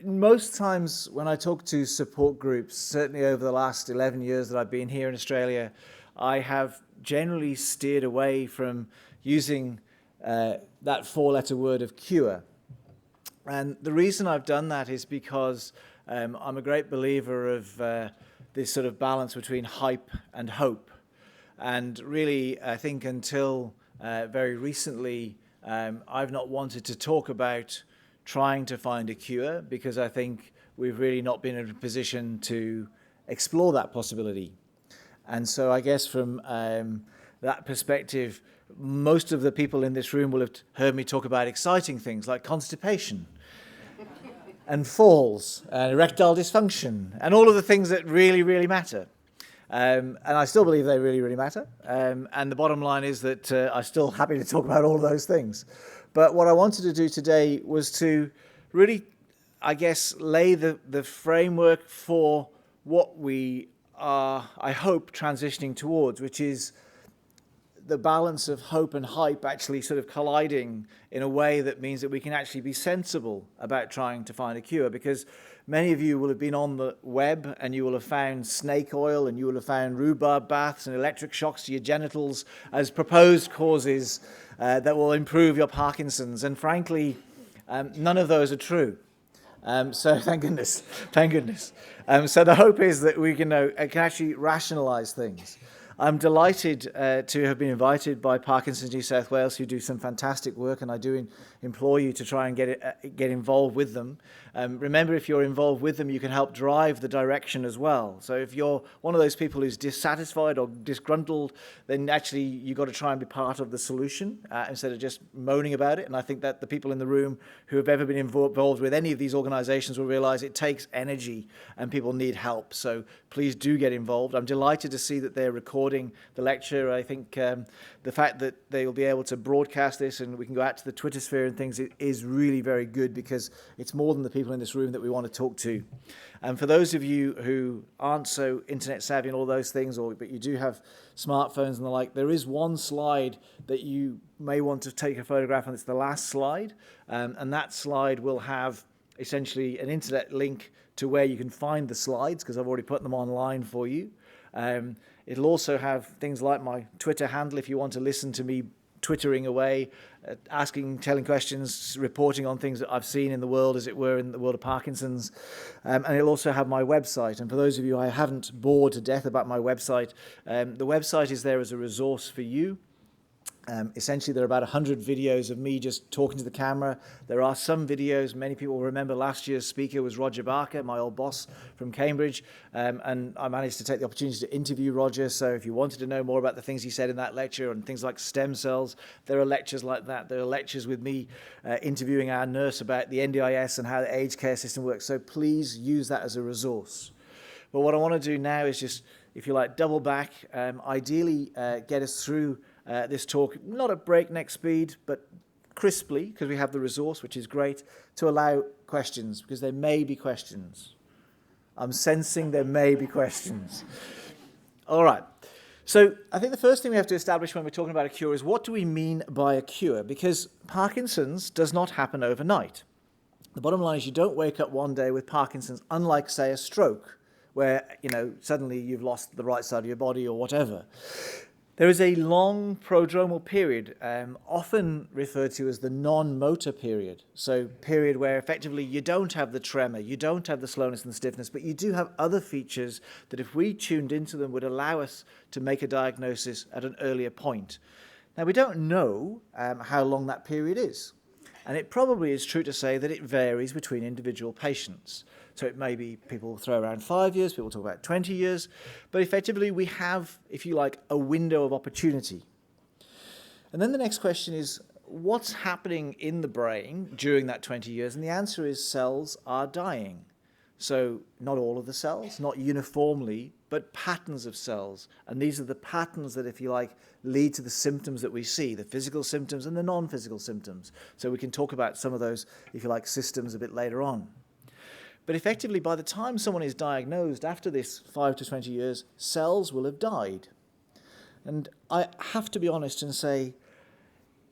most times when I talk to support groups, certainly over the last 11 years that I've been here in Australia, I have generally steered away from using that four-letter word of cure. And the reason I've done that is because I'm a great believer of this sort of balance between hype and hope. And really, I think until very recently, I've not wanted to talk about trying to find a cure because I think we've really not been in a position to explore that possibility. And so I guess from that perspective, most of the people in this room will have heard me talk about exciting things like constipation and falls and erectile dysfunction and all of the things that really, really matter. And I still believe they really, really matter. And the bottom line is that I'm still happy to talk about all those things. But what I wanted to do today was to really, I guess, lay the framework for what we are, I hope, transitioning towards, which is the balance of hope and hype actually sort of colliding in a way that means that we can actually be sensible about trying to find a cure. Because many of you will have been on the web and you will have found snake oil and you will have found rhubarb baths and electric shocks to your genitals as proposed causes that will improve your Parkinson's. And frankly, none of those are true. So thank goodness, thank goodness. So the hope is that we can actually rationalize things. I'm delighted to have been invited by Parkinson's New South Wales, who do some fantastic work, and I do implore you to try and get involved with them. Remember, if you're involved with them, you can help drive the direction as well. So if you're one of those people who's dissatisfied or disgruntled, then actually you've got to try and be part of the solution instead of just moaning about it. And I think that the people in the room who have ever been involved with any of these organizations will realize it takes energy and people need help. So please do get involved. I'm delighted to see that they're recording the lecture. I think the fact that they will be able to broadcast this and we can go out to the Twitter sphere and things is really very good, because it's more than the people in this room that we want to talk to. And for those of you who aren't so internet savvy and all those things, but you do have smartphones and the like, there is one slide that you may want to take a photograph, and it's the last slide. And that slide will have essentially an internet link to where you can find the slides, because I've already put them online for you. It'll also have things like my Twitter handle if you want to listen to me twittering away, telling questions, reporting on things that I've seen in the world, as it were, in the world of Parkinson's. And it'll also have my website. And for those of you I haven't bored to death about my website, the website is there as a resource for you. Essentially, there are about 100 videos of me just talking to the camera. There are some videos, many people remember last year's speaker was Roger Barker, my old boss from Cambridge, and I managed to take the opportunity to interview Roger. So if you wanted to know more about the things he said in that lecture and things like stem cells, there are lectures like that. There are lectures with me interviewing our nurse about the NDIS and how the aged care system works. So please use that as a resource. But what I want to do now is just, if you like, double back, ideally get us through this talk, not at breakneck speed, but crisply, because we have the resource, which is great, to allow questions, because there may be questions. I'm sensing there may be questions. All right. So I think the first thing we have to establish when we're talking about a cure is, what do we mean by a cure? Because Parkinson's does not happen overnight. The bottom line is you don't wake up one day with Parkinson's, unlike, say, a stroke, where, suddenly you've lost the right side of your body or whatever. There is a long prodromal period, often referred to as the non-motor period. So period where effectively you don't have the tremor, you don't have the slowness and the stiffness, but you do have other features that if we tuned into them would allow us to make a diagnosis at an earlier point. Now, we don't know how long that period is. And it probably is true to say that it varies between individual patients. So it may be people throw around 5 years, people talk about 20 years, but effectively we have, if you like, a window of opportunity. And then the next question is, what's happening in the brain during that 20 years? And the answer is cells are dying. So not all of the cells, not uniformly, but patterns of cells. And these are the patterns that, if you like, lead to the symptoms that we see, the physical symptoms and the non-physical symptoms. So we can talk about some of those, if you like, systems a bit later on. But effectively, by the time someone is diagnosed after this 5 to 20 years, cells will have died. And I have to be honest and say,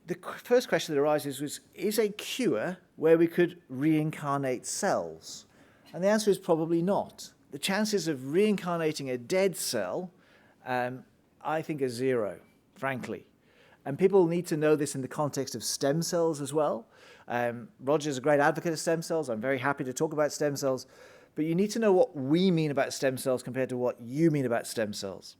the first question that arises is a cure where we could reincarnate cells? And the answer is probably not. The chances of reincarnating a dead cell, I think, are zero, frankly. And people need to know this in the context of stem cells as well. Roger's a great advocate of stem cells. I'm very happy to talk about stem cells. But you need to know what we mean about stem cells compared to what you mean about stem cells.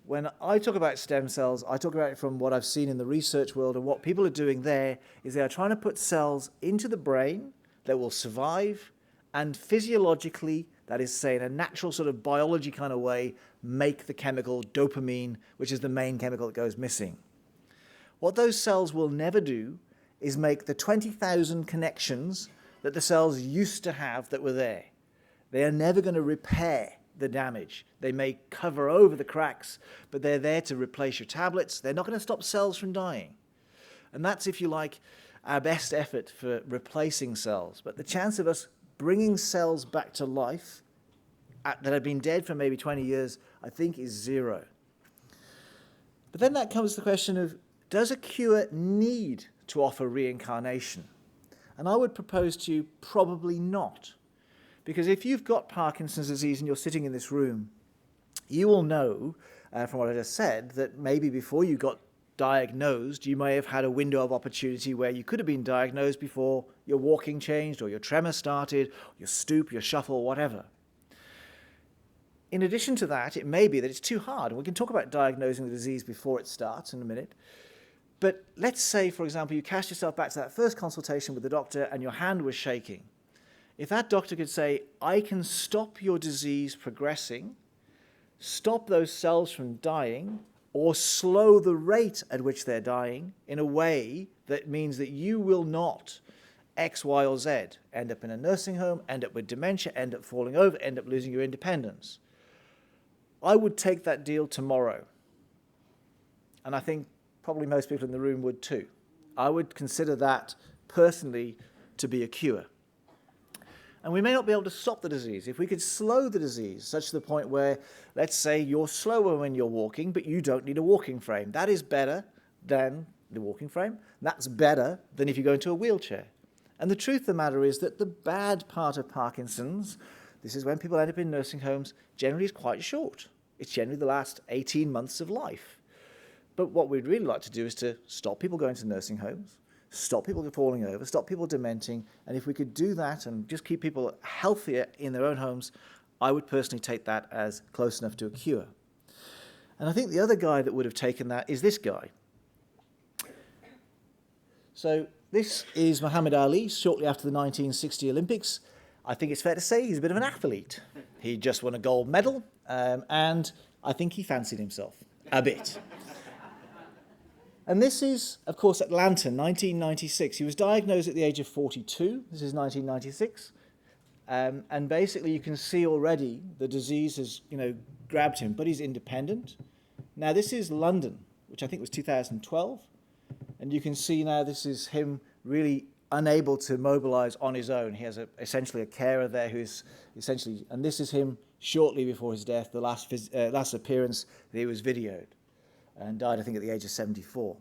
When I talk about stem cells, I talk about it from what I've seen in the research world, and what people are doing there is they are trying to put cells into the brain that will survive and physiologically, that is, say, in a natural sort of biology kind of way, make the chemical dopamine, which is the main chemical that goes missing. What those cells will never do is make the 20,000 connections that the cells used to have that were there. They are never going to repair the damage. They may cover over the cracks, but they're there to replace your tablets. They're not going to stop cells from dying. And that's, if you like, our best effort for replacing cells. But the chance of us bringing cells back to life that have been dead for maybe 20 years, I think, is zero. But then that comes to the question of, does a cure need to offer reincarnation? And I would propose to you, probably not. Because if you've got Parkinson's disease and you're sitting in this room, you will know, from what I just said, that maybe before you got diagnosed, you may have had a window of opportunity where you could have been diagnosed before your walking changed, or your tremor started, your stoop, your shuffle, whatever. In addition to that, it may be that it's too hard. And we can talk about diagnosing the disease before it starts in a minute. But let's say, for example, you cast yourself back to that first consultation with the doctor and your hand was shaking. If that doctor could say, I can stop your disease progressing, stop those cells from dying, or slow the rate at which they're dying in a way that means that you will not X, Y, or Z, end up in a nursing home, end up with dementia, end up falling over, end up losing your independence, I would take that deal tomorrow. And I think probably most people in the room would too. I would consider that personally to be a cure. And we may not be able to stop the disease. If we could slow the disease such to the point where, let's say, you're slower when you're walking, but you don't need a walking frame. That is better than the walking frame. That's better than if you go into a wheelchair. And the truth of the matter is that the bad part of Parkinson's, this is when people end up in nursing homes, generally is quite short. It's generally the last 18 months of life. But what we'd really like to do is to stop people going to nursing homes, stop people falling over, stop people dementing, and if we could do that and just keep people healthier in their own homes, I would personally take that as close enough to a cure. And I think the other guy that would have taken that is this guy. So this is Muhammad Ali, shortly after the 1960 Olympics. I think it's fair to say he's a bit of an athlete. He just won a gold medal, and I think he fancied himself a bit. And this is, of course, Atlanta, 1996. He was diagnosed at the age of 42. This is 1996. And basically, you can see already the disease has, grabbed him, but he's independent. Now, this is London, which I think was 2012. And you can see now this is him really unable to mobilize on his own. He has essentially a carer there who's essentially, and this is him shortly before his death, the last appearance that he was videoed, and died, I think, at the age of 74.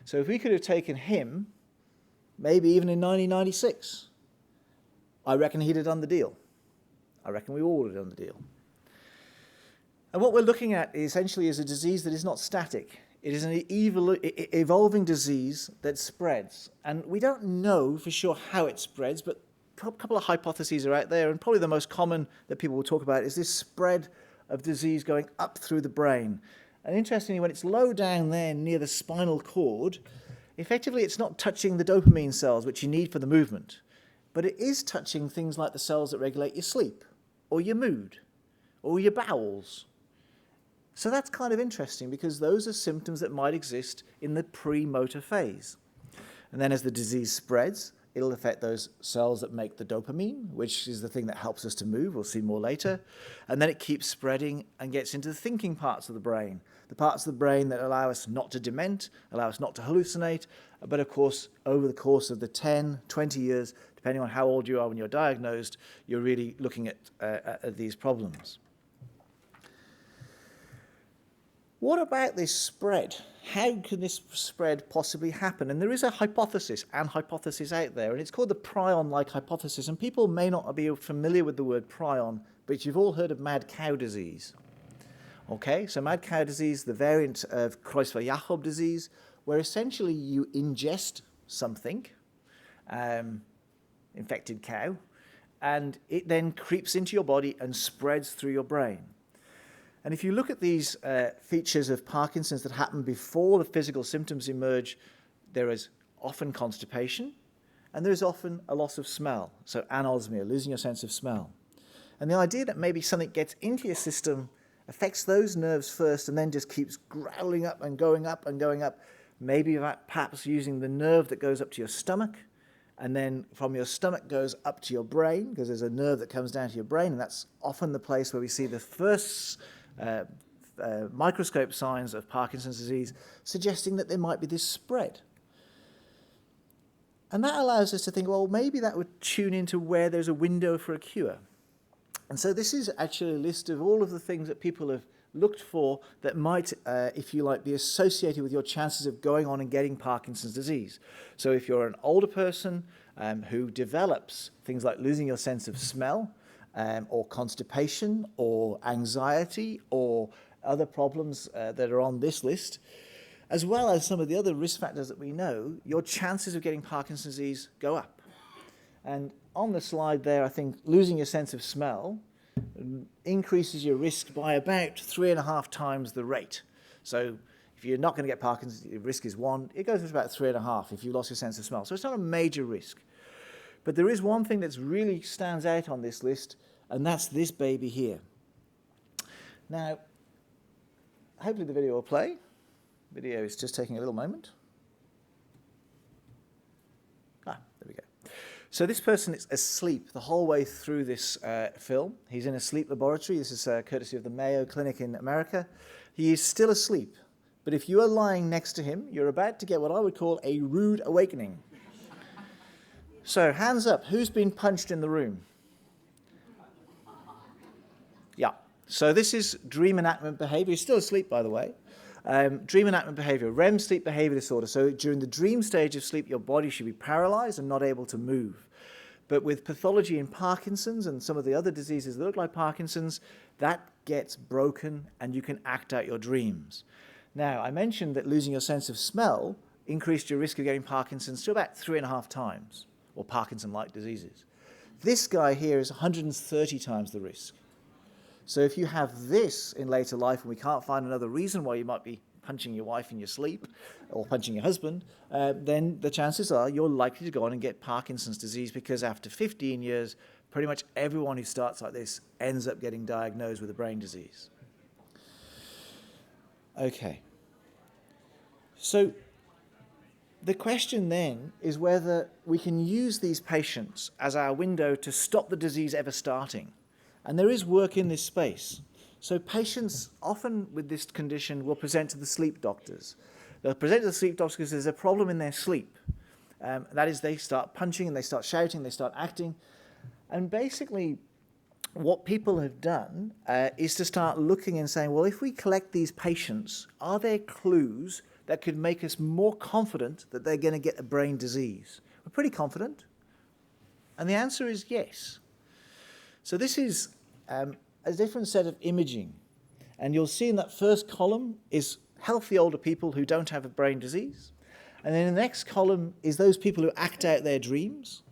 So if we could have taken him, maybe even in 1996, I reckon he'd have done the deal. I reckon we all would have done the deal. And what we're looking at essentially is a disease that is not static. It is an evolving disease that spreads. And we don't know for sure how it spreads, but a couple of hypotheses are out there, and probably the most common that people will talk about is this spread of disease going up through the brain. And interestingly, when it's low down there near the spinal cord, effectively it's not touching the dopamine cells, which you need for the movement, but it is touching things like the cells that regulate your sleep, or your mood, or your bowels. So that's kind of interesting, because those are symptoms that might exist in the pre-motor phase. And then as the disease spreads, it'll affect those cells that make the dopamine, which is the thing that helps us to move. We'll see more later. And then it keeps spreading and gets into the thinking parts of the brain, the parts of the brain that allow us not to dement, allow us not to hallucinate. But of course, over the course of the 10, 20 years, depending on how old you are when you're diagnosed, you're really looking at these problems. What about this spread? How can this spread possibly happen? And there is a hypothesis out there, and it's called the prion-like hypothesis. And people may not be familiar with the word prion, but you've all heard of mad cow disease. Okay, so mad cow disease, the variant of Creutzfeldt-Jakob disease, where essentially you ingest something, infected cow, and it then creeps into your body and spreads through your brain. And if you look at these features of Parkinson's that happen before the physical symptoms emerge, there is often constipation, and there is often a loss of smell, so anosmia, losing your sense of smell. And the idea that maybe something gets into your system, affects those nerves first, and then just keeps growling up and going up and going up, maybe perhaps using the nerve that goes up to your stomach, and then from your stomach goes up to your brain, because there's a nerve that comes down to your brain, and that's often the place where we see the first microscope signs of Parkinson's disease, suggesting that there might be this spread. And that allows us to think, well, maybe that would tune into where there's a window for a cure. And so this is actually a list of all of the things that people have looked for that might, if you like, be associated with your chances of going on and getting Parkinson's disease. So if you're an older person who develops things like losing your sense of smell, or constipation, or anxiety, or other problems that are on this list, as well as some of the other risk factors that we know, your chances of getting Parkinson's disease go up. And on the slide there, I think losing your sense of smell increases your risk by about 3.5 times the rate. So if you're not going to get Parkinson's, the risk is 1. It goes to about 3.5 if you lost your sense of smell. So it's not a major risk. But there is one thing that really stands out on this list, and that's this baby here. Now, hopefully the video will play. Video is just taking a little moment. There we go. So this person is asleep the whole way through this film. He's in a sleep laboratory. This is courtesy of the Mayo Clinic in America. He is still asleep, but if you are lying next to him, you're about to get what I would call a rude awakening. So hands up, who's been punched in the room? Yeah, so this is dream enactment behavior. He's still asleep, by the way. Dream enactment behavior, REM sleep behavior disorder. So during the dream stage of sleep, your body should be paralyzed and not able to move. But with pathology in Parkinson's and some of the other diseases that look like Parkinson's, that gets broken and you can act out your dreams. Now, I mentioned that losing your sense of smell increased your risk of getting Parkinson's to about 3.5 times, or Parkinson-like diseases. This guy here is 130 times the risk. So if you have this in later life and we can't find another reason why you might be punching your wife in your sleep or punching your husband, then the chances are you're likely to go on and get Parkinson's disease, because after 15 years, pretty much everyone who starts like this ends up getting diagnosed with a brain disease. Okay. So the question then is whether we can use these patients as our window to stop the disease ever starting. And there is work in this space. So patients often with this condition will present to the sleep doctors. They'll present to the sleep doctors because there's a problem in their sleep. That is, they start punching and they start shouting, they start acting. And basically what people have done is to start looking and saying, well, if we collect these patients, are there clues that could make us more confident that they're going to get a brain disease? We're pretty confident. And the answer is yes. So this is a different set of imaging. And you'll see in that first column is healthy older people who don't have a brain disease. And then in the next column is those people who act out their dreams,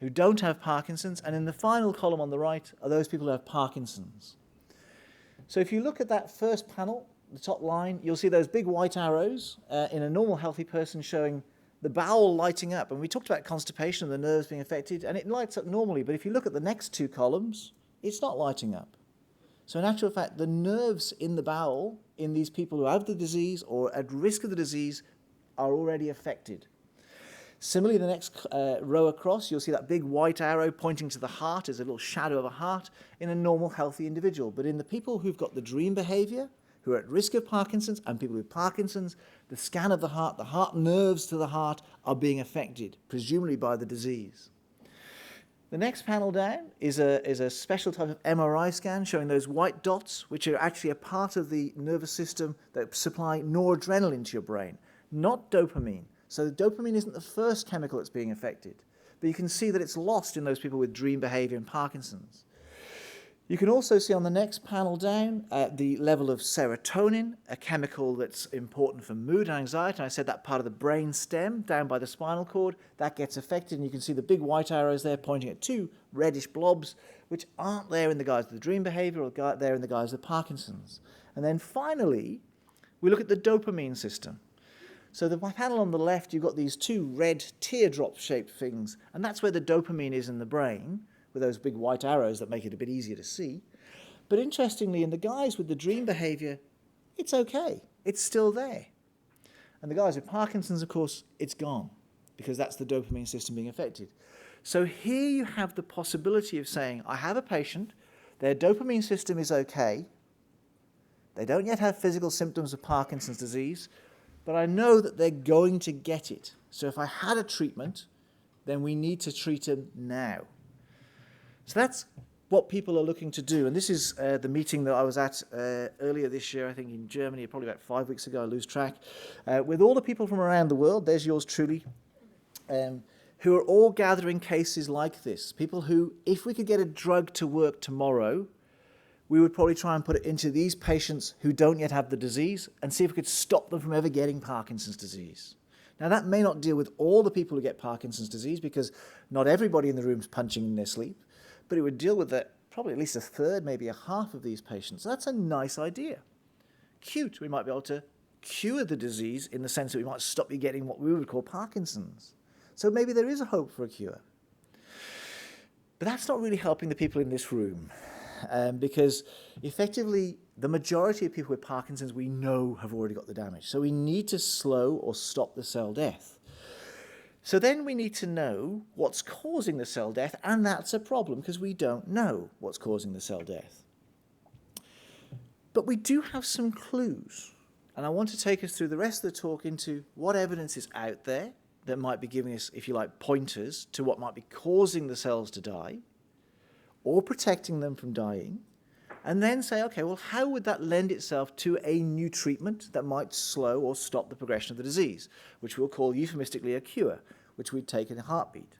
who don't have Parkinson's. And in the final column on the right are those people who have Parkinson's. So if you look at that first panel, the top line, you'll see those big white arrows in a normal healthy person showing the bowel lighting up. And we talked about constipation and the nerves being affected, and it lights up normally. But if you look at the next two columns, it's not lighting up. So in actual fact, the nerves in the bowel in these people who have the disease or at risk of the disease are already affected. Similarly, the next row across, you'll see that big white arrow pointing to the heart as a little shadow of a heart in a normal, healthy individual. But in the people who've got the dream behavior, who are at risk of Parkinson's, and people with Parkinson's, the scan of the heart nerves to the heart are being affected, presumably by the disease. The next panel down is a special type of MRI scan showing those white dots, which are actually a part of the nervous system that supply noradrenaline to your brain, not dopamine. So the dopamine isn't the first chemical that's being affected, but you can see that it's lost in those people with dream behavior and Parkinson's. You can also see on the next panel down the level of serotonin, a chemical that's important for mood and anxiety. And I said that part of the brain stem down by the spinal cord, that gets affected. And you can see the big white arrows there pointing at two reddish blobs, which aren't there in the guise of the dream behavior or there in the guise of Parkinson's. And then finally, we look at the dopamine system. So the panel on the left, you've got these two red teardrop-shaped things, and that's where the dopamine is in the brain, with those big white arrows that make it a bit easier to see. But interestingly, in the guys with the dream behavior, it's okay. It's still there. And the guys with Parkinson's, of course, it's gone, because that's the dopamine system being affected. So here you have the possibility of saying, I have a patient, their dopamine system is okay, they don't yet have physical symptoms of Parkinson's disease, but I know that they're going to get it. So if I had a treatment, then we need to treat them now. So that's what people are looking to do. And this is the meeting that I was at earlier this year, I think in Germany, probably about 5 weeks ago, I lose track, with all the people from around the world, there's yours truly, who are all gathering cases like this. People who, if we could get a drug to work tomorrow, we would probably try and put it into these patients who don't yet have the disease and see if we could stop them from ever getting Parkinson's disease. Now, that may not deal with all the people who get Parkinson's disease because not everybody in the room is punching in their sleep, but it would deal with probably at least a third, maybe a half of these patients. So that's a nice idea. Cute. We might be able to cure the disease in the sense that we might stop you getting what we would call Parkinson's. So maybe there is a hope for a cure. But that's not really helping the people in this room. Because effectively the majority of people with Parkinson's we know have already got the damage. So we need to slow or stop the cell death. So then we need to know what's causing the cell death, and that's a problem because we don't know what's causing the cell death. But we do have some clues, and I want to take us through the rest of the talk into what evidence is out there that might be giving us, if you like, pointers to what might be causing the cells to die, or protecting them from dying, and then say, okay, well, how would that lend itself to a new treatment that might slow or stop the progression of the disease, which we'll call euphemistically a cure, which we'd take in a heartbeat.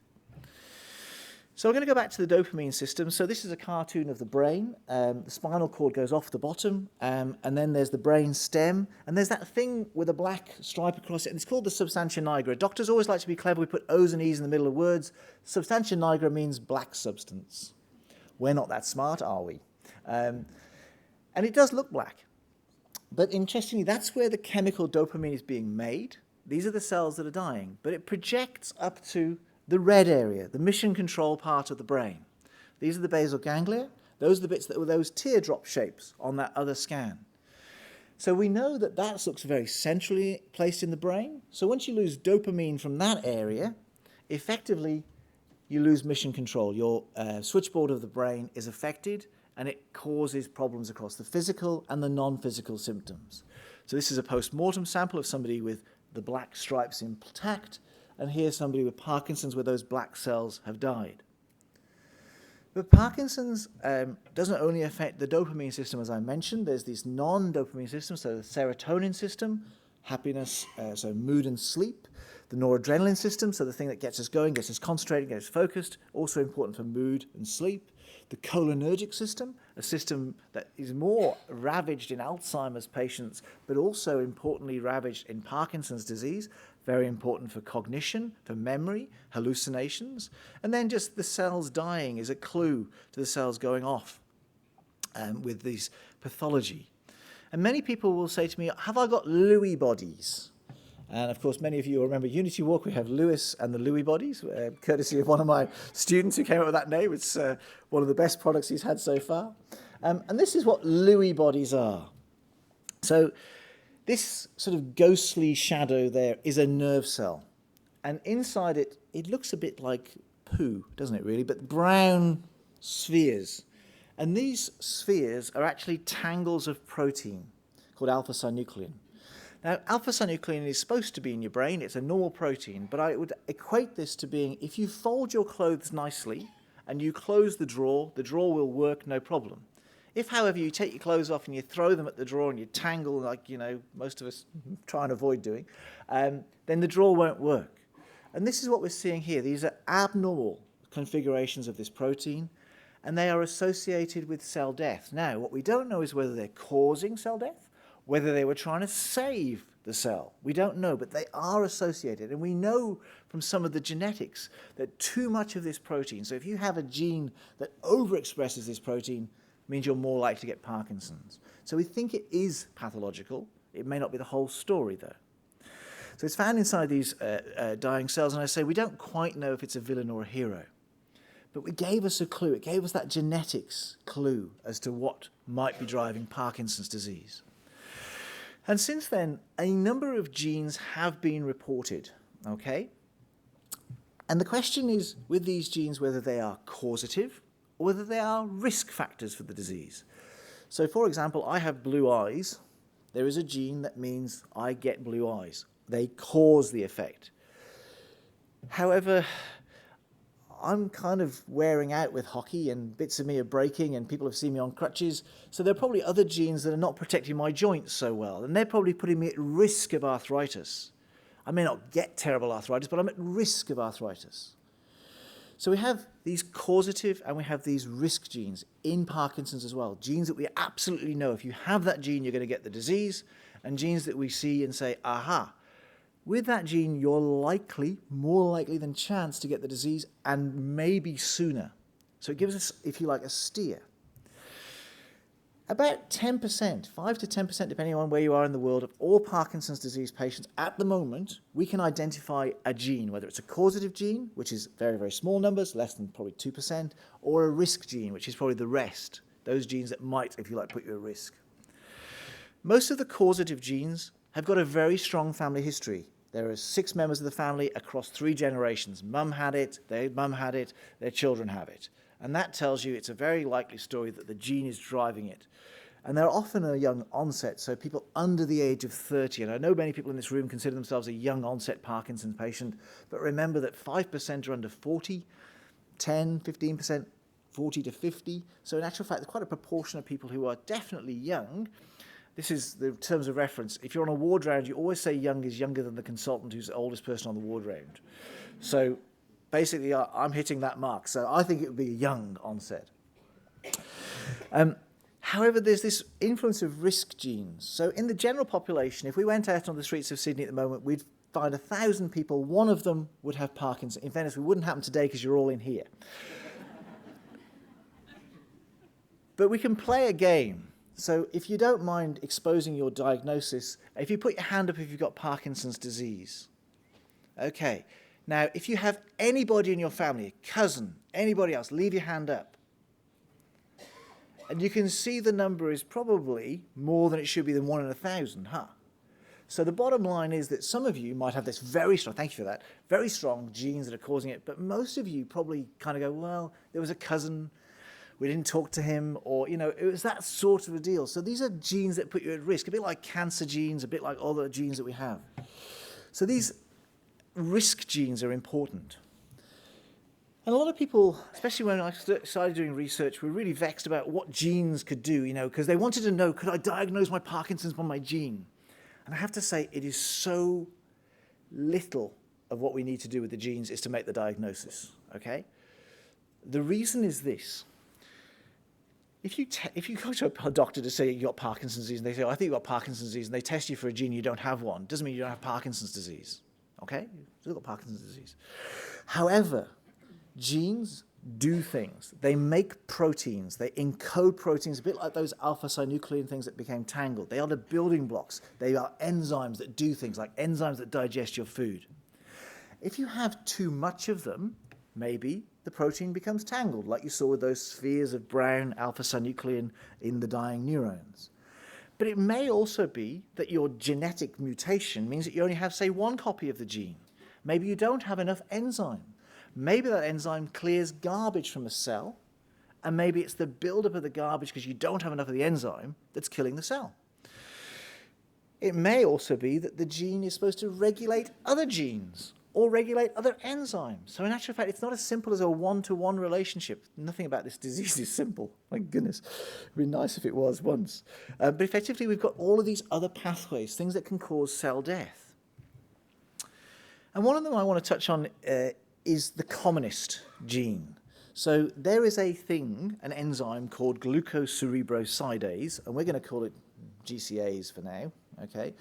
So we're going to go back to the dopamine system. So this is a cartoon of the brain. The spinal cord goes off the bottom, and then there's the brain stem, and there's that thing with a black stripe across it, and it's called the substantia nigra. Doctors always like to be clever. We put O's and E's in the middle of words. Substantia nigra means black substance. We're not that smart, are we? And it does look black. But interestingly, that's where the chemical dopamine is being made. These are the cells that are dying. But it projects up to the red area, the mission control part of the brain. These are the basal ganglia. Those are the bits that were those teardrop shapes on that other scan. So we know that that looks very centrally placed in the brain. So once you lose dopamine from that area, effectively you lose mission control. Your switchboard of the brain is affected, and it causes problems across the physical and the non-physical symptoms. So this is a post-mortem sample of somebody with the black stripes intact, and here's somebody with Parkinson's where those black cells have died. But Parkinson's doesn't only affect the dopamine system, as I mentioned. There's these non-dopamine systems, so the serotonin system, happiness, so mood and sleep. The noradrenaline system, so the thing that gets us going, gets us concentrated, gets us focused, also important for mood and sleep. The cholinergic system, a system that is more ravaged in Alzheimer's patients, but also importantly ravaged in Parkinson's disease, very important for cognition, for memory, hallucinations. And then just the cells dying is a clue to the cells going off with these pathology. And many people will say to me, have I got Lewy bodies? And of course, many of you will remember Unity Walk. We have Lewis and the Lewy bodies, courtesy of one of my students who came up with that name. It's one of the best products he's had so far. And this is what Lewy bodies are. So this sort of ghostly shadow there is a nerve cell. And inside it, it looks a bit like poo, doesn't it really? But brown spheres. And these spheres are actually tangles of protein called alpha-synuclein. Now, alpha-synuclein is supposed to be in your brain. It's a normal protein, but I would equate this to being, if you fold your clothes nicely and you close the drawer will work no problem. If, however, you take your clothes off and you throw them at the drawer and you tangle, like, most of us try and avoid doing, then the drawer won't work. And this is what we're seeing here. These are abnormal configurations of this protein, and they are associated with cell death. Now, what we don't know is whether they're causing cell death, whether they were trying to save the cell. We don't know, but they are associated. And we know from some of the genetics that too much of this protein, so if you have a gene that overexpresses this protein, means you're more likely to get Parkinson's. So we think it is pathological. It may not be the whole story, though. So it's found inside these dying cells, and I say we don't quite know if it's a villain or a hero. But it gave us a clue. It gave us that genetics clue as to what might be driving Parkinson's disease. And since then, a number of genes have been reported, okay? And the question is, with these genes, whether they are causative or whether they are risk factors for the disease. So, for example, I have blue eyes. There is a gene that means I get blue eyes. They cause the effect. However, I'm kind of wearing out with hockey and bits of me are breaking and people have seen me on crutches. So there are probably other genes that are not protecting my joints so well. And they're probably putting me at risk of arthritis. I may not get terrible arthritis, but I'm at risk of arthritis. So we have these causative and we have these risk genes in Parkinson's as well. Genes that we absolutely know if you have that gene, you're going to get the disease, and genes that we see and say, aha, with that gene, you're likely, more likely than chance to get the disease, and maybe sooner. So it gives us, if you like, a steer. About 10%, 5 to 10%, depending on where you are in the world, of all Parkinson's disease patients at the moment, we can identify a gene, whether it's a causative gene, which is very, very small numbers, less than probably 2%, or a risk gene, which is probably the rest, those genes that might, if you like, put you at risk. Most of the causative genes have got a very strong family history. There are 6 members of the family across 3 generations. Mum had it, their mum had it, their children have it. And that tells you it's a very likely story that the gene is driving it. And they're often a young onset, so people under the age of 30, and I know many people in this room consider themselves a young onset Parkinson's patient, but remember that 5% are under 40, 10, 15%, 40 to 50. So in actual fact, there's quite a proportion of people who are definitely young. This is the terms of reference. If you're on a ward round, you always say young is younger than the consultant who's the oldest person on the ward round. So basically, I'm hitting that mark. So I think it would be a young onset. However, there's this influence of risk genes. So in the general population, if we went out on the streets of Sydney at the moment, we'd find 1,000 people, one of them would have Parkinson's. In fairness, it wouldn't happen today because you're all in here. But we can play a game. So if you don't mind exposing your diagnosis, if you put your hand up if you've got Parkinson's disease. Okay. Now, if you have anybody in your family, a cousin, anybody else, leave your hand up. And you can see the number is probably more than it should be than 1 in 1,000, huh? So the bottom line is that some of you might have this very strong, thank you for that, very strong genes that are causing it, but most of you probably kind of go, well, there was a cousin, we didn't talk to him, or, it was that sort of a deal. So these are genes that put you at risk, a bit like cancer genes, a bit like other genes that we have. So these risk genes are important. And a lot of people, especially when I started doing research, were really vexed about what genes could do, because they wanted to know, could I diagnose my Parkinson's by my gene? And I have to say, it is so little of what we need to do with the genes is to make the diagnosis, okay? The reason is this. If you go to a doctor to say you've got Parkinson's disease, and they say, I think you've got Parkinson's disease, and they test you for a gene, you don't have one, doesn't mean you don't have Parkinson's disease, okay? You've still got Parkinson's disease. However, genes do things. They make proteins. They encode proteins, a bit like those alpha-synuclein things that became tangled. They are the building blocks. They are enzymes that do things, like enzymes that digest your food. If you have too much of them, maybe the protein becomes tangled, like you saw with those spheres of brown alpha-synuclein in the dying neurons. But it may also be that your genetic mutation means that you only have, say, 1 copy of the gene. Maybe you don't have enough enzyme. Maybe that enzyme clears garbage from a cell, and maybe it's the buildup of the garbage because you don't have enough of the enzyme that's killing the cell. It may also be that the gene is supposed to regulate other genes, or regulate other enzymes. So in actual fact, it's not as simple as a one-to-one relationship. Nothing about this disease is simple. My goodness, it'd be nice if it was once. But effectively, we've got all of these other pathways, things that can cause cell death. And one of them I want to touch on is the commonest gene. So there is a thing, an enzyme called glucocerebrosidase, and we're going to call it GCase for now, okay?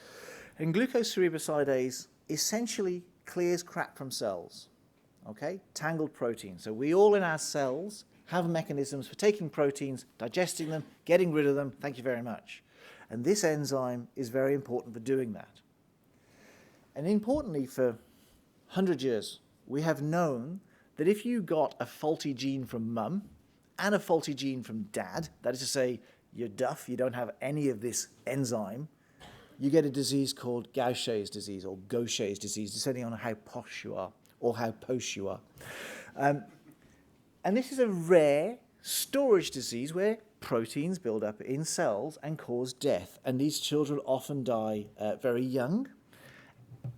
And glucocerebrosidase essentially clears crap from cells, okay? Tangled proteins. So we all in our cells have mechanisms for taking proteins, digesting them, getting rid of them. Thank you very much. And this enzyme is very important for doing that. And importantly, for 100 years, we have known that if you got a faulty gene from mum and a faulty gene from dad, that is to say, you're duff, you don't have any of this enzyme, you get a disease called Gaucher's disease or Gaucher's disease, depending on how posh you are or how posh you are. And this is a rare storage disease where proteins build up in cells and cause death. And these children often die very young.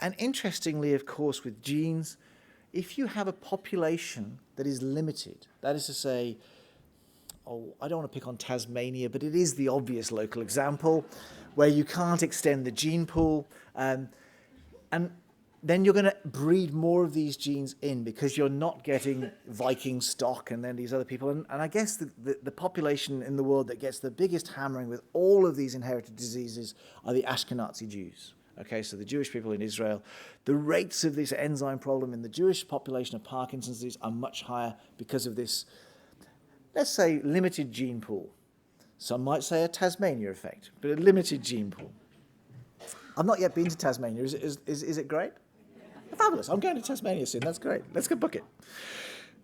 And interestingly, of course, with genes, if you have a population that is limited, that is to say, I don't want to pick on Tasmania, but it is the obvious local example where you can't extend the gene pool, and then you're going to breed more of these genes in because you're not getting Viking stock and then these other people. And I guess the population in the world that gets the biggest hammering with all of these inherited diseases are the Ashkenazi Jews. Okay, so the Jewish people in Israel, the rates of this enzyme problem in the Jewish population of Parkinson's disease are much higher because of this, let's say, limited gene pool. Some might say a Tasmania effect, but a limited gene pool. I've not yet been to Tasmania. Is it great? Fabulous. I'm going to Tasmania soon. That's great. Let's go book it.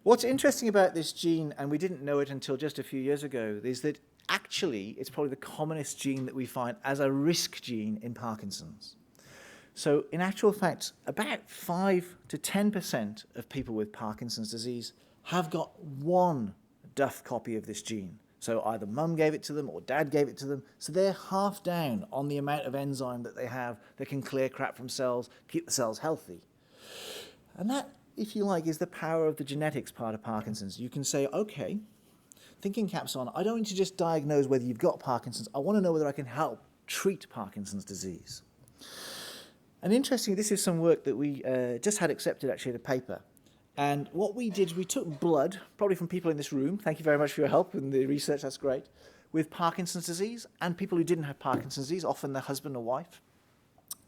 What's interesting about this gene, and we didn't know it until just a few years ago, is that actually it's probably the commonest gene that we find as a risk gene in Parkinson's. So in actual fact, about 5 to 10% of people with Parkinson's disease have got one duff copy of this gene. So either mum gave it to them or dad gave it to them. So they're half down on the amount of enzyme that they have that can clear crap from cells, keep the cells healthy. And that, if you like, is the power of the genetics part of Parkinson's. You can say, okay, thinking caps on, I don't need to just diagnose whether you've got Parkinson's. I want to know whether I can help treat Parkinson's disease. And interestingly, this is some work that we just had accepted, actually, the paper. And what we did, we took blood, probably from people in this room, thank you very much for your help in the research, that's great, with Parkinson's disease, and people who didn't have Parkinson's disease, often their husband or wife.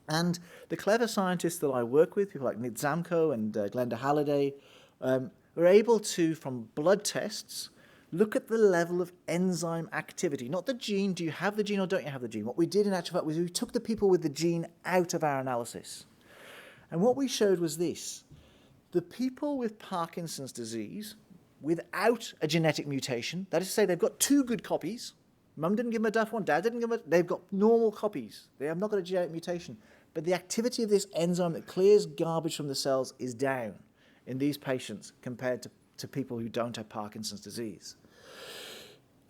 And the clever scientists that I work with, people like Nick Zamko and Glenda Halliday, were able to, from blood tests, look at the level of enzyme activity, not the gene, do you have the gene or don't you have the gene? What we did in actual fact was we took the people with the gene out of our analysis. And what we showed was this. The people with Parkinson's disease, without a genetic mutation, that is to say they've got two good copies, mum didn't give them a duff one, dad didn't give them they've got normal copies. They have not got a genetic mutation. But the activity of this enzyme that clears garbage from the cells is down in these patients compared to people who don't have Parkinson's disease.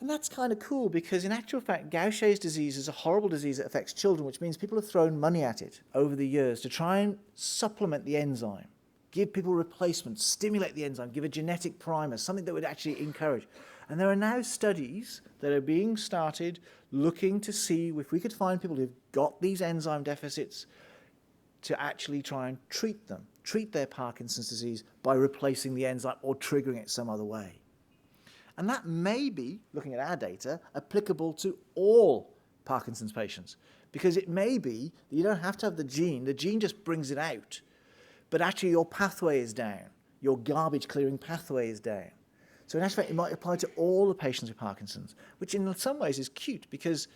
And that's kind of cool because in actual fact, Gaucher's disease is a horrible disease that affects children, which means people have thrown money at it over the years to try and supplement the enzyme, give people replacements, stimulate the enzyme, give a genetic primer, something that would actually encourage. And there are now studies that are being started looking to see if we could find people who've got these enzyme deficits to actually try and treat them, treat their Parkinson's disease by replacing the enzyme or triggering it some other way. And that may be, looking at our data, applicable to all Parkinson's patients, because it may be that you don't have to have the gene just brings it out, but actually your pathway is down, your garbage clearing pathway is down. So in actual fact, it might apply to all the patients with Parkinson's, which in some ways is cute, because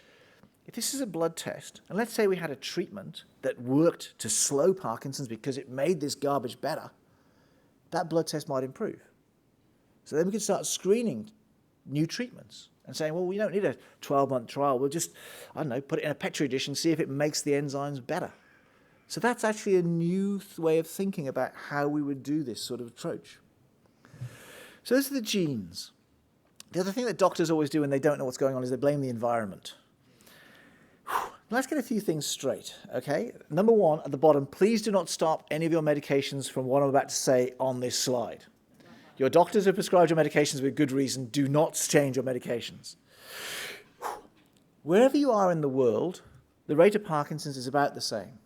if this is a blood test, and let's say we had a treatment that worked to slow Parkinson's because it made this garbage better, that blood test might improve. So then we could start screening new treatments and saying, well, we don't need a 12-month trial. We'll just, I don't know, put it in a Petri dish and see if it makes the enzymes better. So that's actually a new way of thinking about how we would do this sort of approach. So those are the genes. The other thing that doctors always do when they don't know what's going on is they blame the environment. Let's get a few things straight, okay? Number one, at the bottom, please do not stop any of your medications from what I'm about to say on this slide. Your doctors have prescribed your medications with good reason. Do not change your medications. Wherever you are in the world, the rate of Parkinson's is about the same.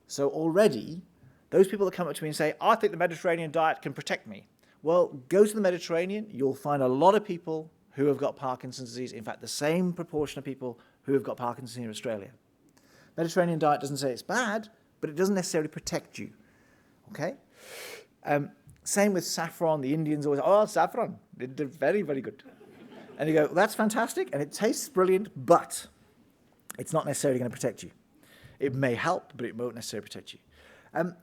So already, those people that come up to me and say, I think the Mediterranean diet can protect me. Well, go to the Mediterranean. You'll find a lot of people who have got Parkinson's disease. In fact, the same proportion of people who have got Parkinson's here in Australia. Mediterranean diet doesn't say it's bad, but it doesn't necessarily protect you. Okay? Same with saffron. The Indians always, oh, saffron, they're very, very good. And you go, well, that's fantastic, and it tastes brilliant, but it's not necessarily going to protect you. It may help, but it won't necessarily protect you.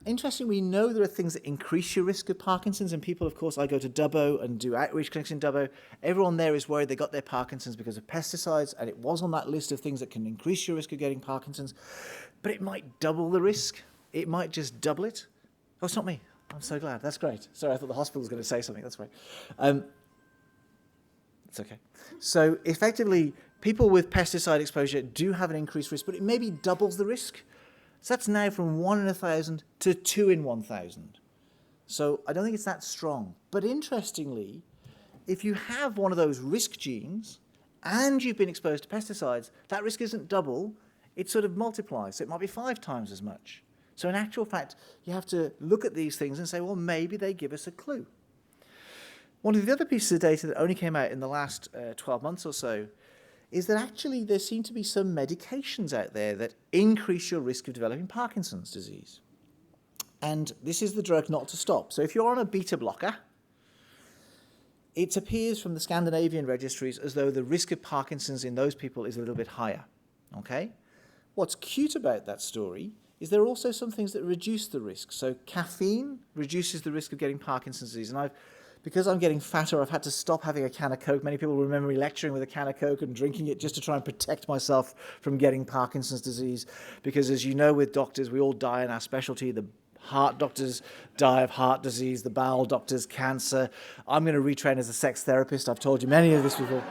Interestingly, we know there are things that increase your risk of Parkinson's, and people, of course, I go to Dubbo and do outreach clinics in Dubbo. Everyone there is worried they got their Parkinson's because of pesticides, and it was on that list of things that can increase your risk of getting Parkinson's, but it might double the risk. It might just double it. Oh, it's not me. I'm so glad. That's great. Sorry, I thought the hospital was going to say something. That's great. It's okay. So effectively, people with pesticide exposure do have an increased risk, but it maybe doubles the risk. So that's now from 1 in 1,000 to 2 in 1,000. So I don't think it's that strong. But interestingly, if you have one of those risk genes and you've been exposed to pesticides, that risk isn't double, it sort of multiplies. So it might be 5 times as much. So in actual fact, you have to look at these things and say, well, maybe they give us a clue. One of the other pieces of data that only came out in the last 12 months or so is that actually there seem to be some medications out there that increase your risk of developing Parkinson's disease. And this is the drug not to stop. So if you're on a beta blocker, it appears from the Scandinavian registries as though the risk of Parkinson's in those people is a little bit higher. Okay? What's cute about that story is there are also some things that reduce the risk. So caffeine reduces the risk of getting Parkinson's disease. And because I'm getting fatter, I've had to stop having a can of Coke. Many people remember me lecturing with a can of Coke and drinking it just to try and protect myself from getting Parkinson's disease. Because as you know, with doctors, we all die in our specialty. The heart doctors die of heart disease, the bowel doctors, cancer. I'm going to retrain as a sex therapist. I've told you many of this before.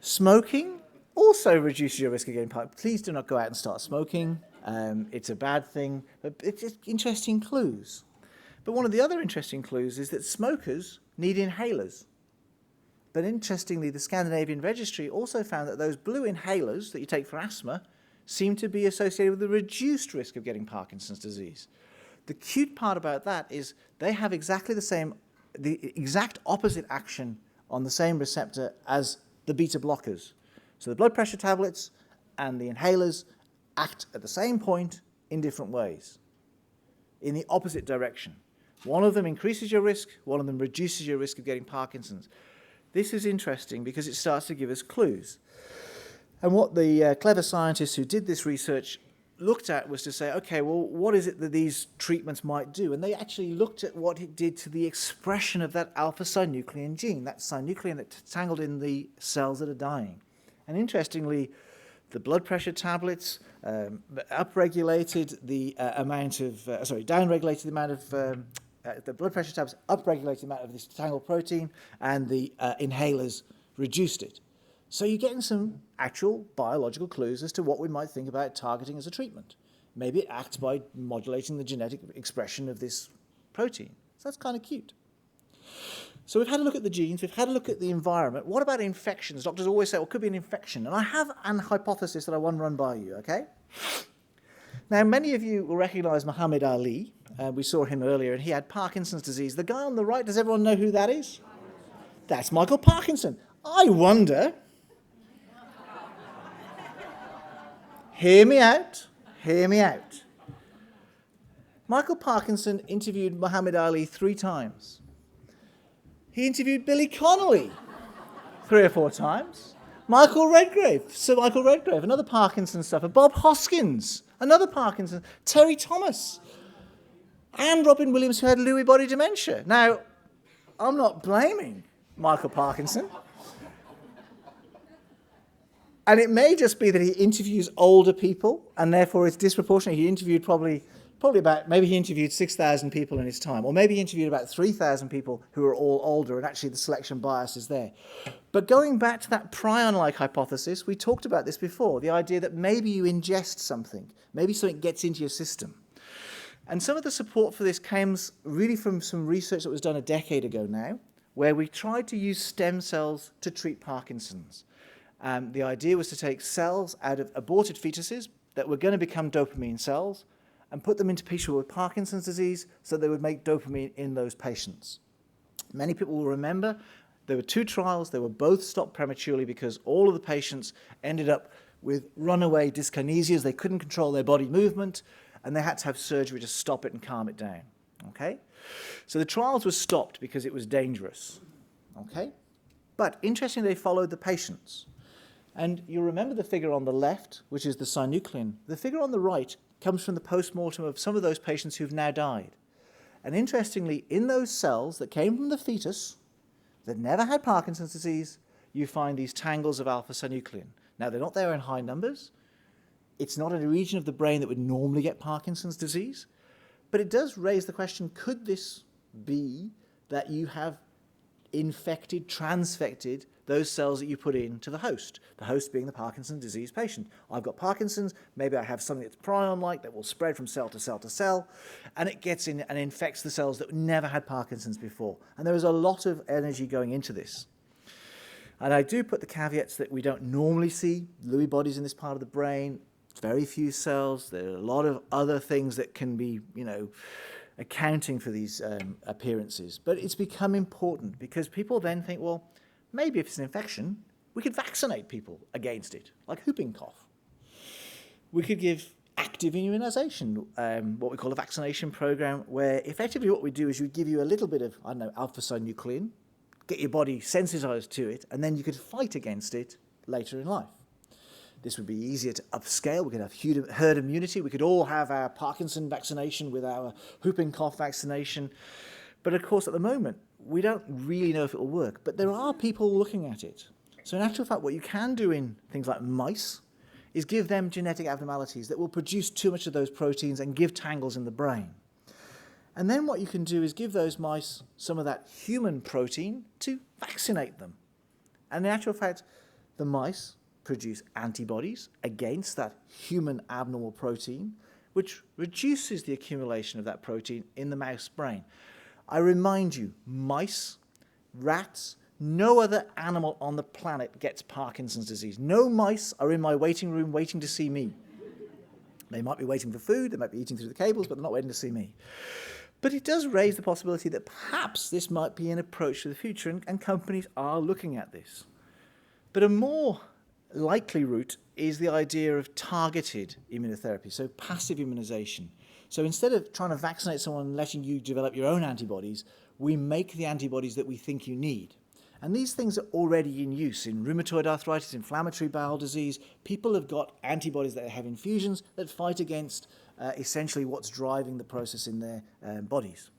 Smoking also reduces your risk of getting Parkinson's. Please do not go out and start smoking. It's a bad thing. But it's just interesting clues. But one of the other interesting clues is that smokers need inhalers. But interestingly, the Scandinavian registry also found that those blue inhalers that you take for asthma seem to be associated with a reduced risk of getting Parkinson's disease. The cute part about that is they have exactly the exact opposite action on the same receptor as the beta blockers. So the blood pressure tablets and the inhalers act at the same point in different ways, in the opposite direction. One of them increases your risk, one of them reduces your risk of getting Parkinson's. This is interesting because it starts to give us clues. And what the clever scientists who did this research looked at was to say, okay, well, what is it that these treatments might do? And they actually looked at what it did to the expression of that alpha-synuclein gene, that synuclein that's tangled in the cells that are dying. And interestingly, the blood pressure tablets downregulated the amount of the blood pressure tablets upregulated the amount of this tangled protein, and the inhalers reduced it. So you're getting some actual biological clues as to what we might think about targeting as a treatment. Maybe it acts by modulating the genetic expression of this protein. So that's kind of cute. So we've had a look at the genes, we've had a look at the environment. What about infections? Doctors always say, well, it could be an infection. And I have an hypothesis that I want to run by you, okay? Now, many of you will recognize Muhammad Ali. We saw him earlier, and he had Parkinson's disease. The guy on the right, does everyone know who that is? That's Michael Parkinson. I wonder... Hear me out. Michael Parkinson interviewed Muhammad Ali 3 times. He interviewed Billy Connolly 3 or 4 times. Michael Redgrave, Sir Michael Redgrave, another Parkinson sufferer. Bob Hoskins, another Parkinson. Terry Thomas. And Robin Williams, who had Lewy body dementia. Now, I'm not blaming Michael Parkinson. And it may just be that he interviews older people, and therefore it's disproportionate. He interviewed probably about, maybe he interviewed 6,000 people in his time, or maybe he interviewed about 3,000 people who are all older, and actually the selection bias is there. But going back to that prion-like hypothesis, we talked about this before, the idea that maybe you ingest something, maybe something gets into your system. And some of the support for this came really from some research that was done a decade ago now, where we tried to use stem cells to treat Parkinson's. The idea was to take cells out of aborted fetuses that were going to become dopamine cells and put them into people with Parkinson's disease so they would make dopamine in those patients. Many people will remember there were 2 trials. They were both stopped prematurely because all of the patients ended up with runaway dyskinesias. They couldn't control their body movement, and they had to have surgery to stop it and calm it down. Okay? So the trials were stopped because it was dangerous. Okay? But interestingly, they followed the patients. And you'll remember the figure on the left, which is the synuclein. The figure on the right comes from the post-mortem of some of those patients who've now died. And interestingly, in those cells that came from the fetus that never had Parkinson's disease, you find these tangles of alpha-synuclein. Now, they're not there in high numbers. It's not in a region of the brain that would normally get Parkinson's disease. But it does raise the question, could this be that you have infected, transfected those cells that you put into the host being the Parkinson's disease patient. I've got Parkinson's, maybe I have something that's prion-like that will spread from cell to cell to cell, and it gets in and infects the cells that never had Parkinson's before. And there is a lot of energy going into this. And I do put the caveats that we don't normally see Lewy bodies in this part of the brain. It's very few cells. There are a lot of other things that can be, accounting for these appearances. But it's become important because people then think, well, maybe if it's an infection, we could vaccinate people against it, like whooping cough. We could give active immunization, what we call a vaccination program, where effectively what we do is we give you a little bit of, alpha-synuclein, get your body sensitized to it, and then you could fight against it later in life. This would be easier to upscale. We could have herd immunity. We could all have our Parkinson vaccination with our whooping cough vaccination. But of course, at the moment, we don't really know if it will work. But there are people looking at it. So in actual fact, what you can do in things like mice is give them genetic abnormalities that will produce too much of those proteins and give tangles in the brain. And then what you can do is give those mice some of that human protein to vaccinate them. And in actual fact, the mice produce antibodies against that human abnormal protein, which reduces the accumulation of that protein in the mouse brain. I remind you, mice, rats, no other animal on the planet gets Parkinson's disease. No mice are in my waiting room waiting to see me. They might be waiting for food, they might be eating through the cables, but they're not waiting to see me. But it does raise the possibility that perhaps this might be an approach to the future, and companies are looking at this. But a more likely route is the idea of targeted immunotherapy, so passive immunization. So instead of trying to vaccinate someone and letting you develop your own antibodies, we make the antibodies that we think you need. And these things are already in use in rheumatoid arthritis, inflammatory bowel disease. People have got antibodies that have infusions that fight against essentially what's driving the process in their bodies.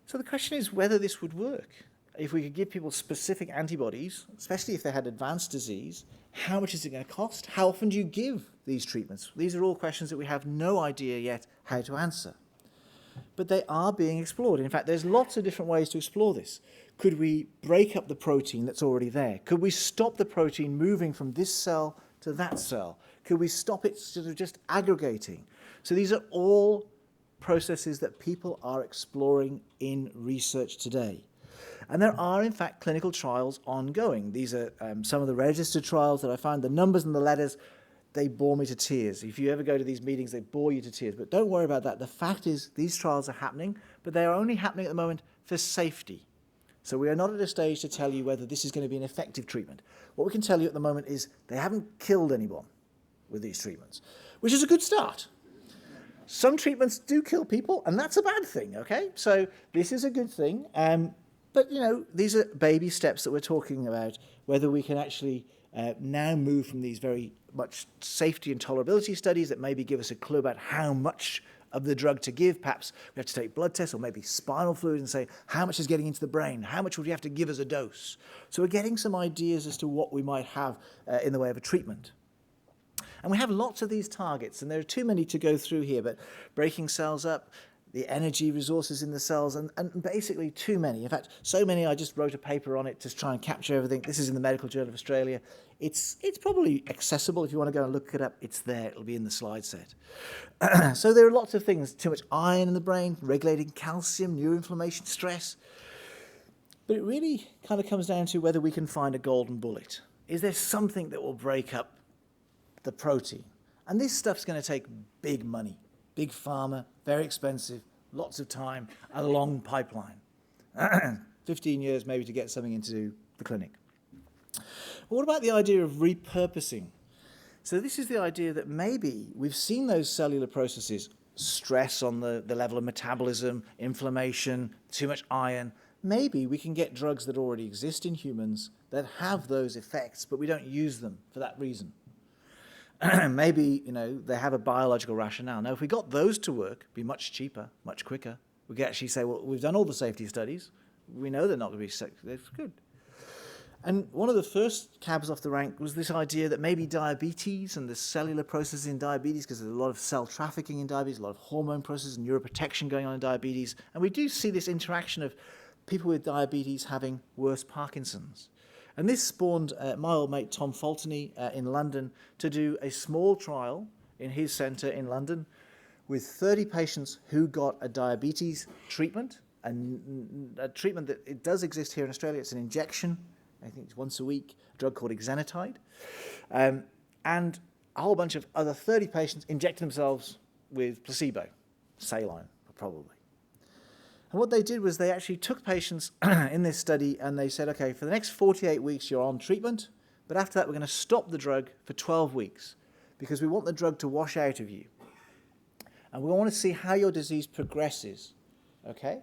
So the question is whether this would work. If we could give people specific antibodies, especially if they had advanced disease, how much is it going to cost? How often do you give these treatments? These are all questions that we have no idea yet how to answer. But they are being explored. In fact, there's lots of different ways to explore this. Could we break up the protein that's already there? Could we stop the protein moving from this cell to that cell? Could we stop it sort of just aggregating? So these are all processes that people are exploring in research today. And there are, in fact, clinical trials ongoing. These are some of the registered trials that I found. The numbers and the letters, they bore me to tears. If you ever go to these meetings, they bore you to tears. But don't worry about that. The fact is these trials are happening, but they are only happening at the moment for safety. So we are not at a stage to tell you whether this is going to be an effective treatment. What we can tell you at the moment is they haven't killed anyone with these treatments, which is a good start. Some treatments do kill people, and that's a bad thing, okay? So this is a good thing. But, these are baby steps that we're talking about, whether we can actually now move from these very much safety and tolerability studies that maybe give us a clue about how much of the drug to give. Perhaps we have to take blood tests or maybe spinal fluid and say, how much is getting into the brain? How much would you have to give as a dose? So we're getting some ideas as to what we might have in the way of a treatment. And we have lots of these targets, and there are too many to go through here, but breaking cells up, the energy resources in the cells, and basically too many. In fact, so many I just wrote a paper on it to try and capture everything. This is in the Medical Journal of Australia. It's probably accessible if you want to go and look it up. It's there. It'll be in the slide set. So there are lots of things. Too much iron in the brain, regulating calcium, neuroinflammation, stress. But it really kind of comes down to whether we can find a golden bullet. Is there something that will break up the protein? And this stuff's going to take big money, big pharma, very expensive, lots of time, a long pipeline. 15 years maybe to get something into the clinic. But what about the idea of repurposing? So this is the idea that maybe we've seen those cellular processes, stress on the level of metabolism, inflammation, too much iron. Maybe we can get drugs that already exist in humans that have those effects, but we don't use them for that reason. Maybe, they have a biological rationale. Now, if we got those to work, it'd be much cheaper, much quicker. We could actually say, well, we've done all the safety studies. We know they're not going to be sick. That's good. And one of the first cabs off the rank was this idea that maybe diabetes and the cellular processes in diabetes, because there's a lot of cell trafficking in diabetes, a lot of hormone processes and neuroprotection going on in diabetes. And we do see this interaction of people with diabetes having worse Parkinson's. And this spawned my old mate Tom Faltony in London to do a small trial in his centre in London with 30 patients who got a diabetes treatment, and a treatment that it does exist here in Australia. It's an injection. I think it's once a week, a drug called exenatide. And a whole bunch of other 30 patients injected themselves with placebo, saline, probably. And what they did was they actually took patients in this study and they said, okay, for the next 48 weeks you're on treatment, but after that we're going to stop the drug for 12 weeks because we want the drug to wash out of you. And we want to see how your disease progresses, okay?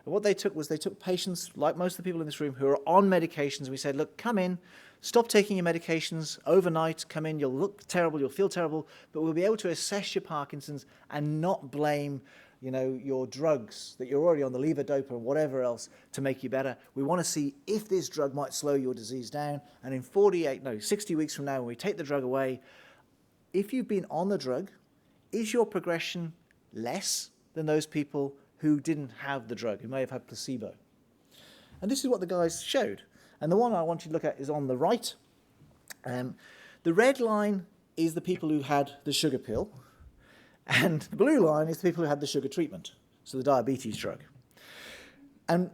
And what they took was they took patients, like most of the people in this room, who are on medications, and we said, look, come in, stop taking your medications overnight, come in, you'll look terrible, you'll feel terrible, but we'll be able to assess your Parkinson's and not blame your drugs that you're already on, the levodopa or whatever else, to make you better. We want to see if this drug might slow your disease down. And in 60 weeks from now, when we take the drug away, if you've been on the drug, is your progression less than those people who didn't have the drug, who may have had placebo? And this is what the guys showed. And the one I want you to look at is on the right. The red line is the people who had the sugar pill. And the blue line is the people who had the sugar treatment, so the diabetes drug. And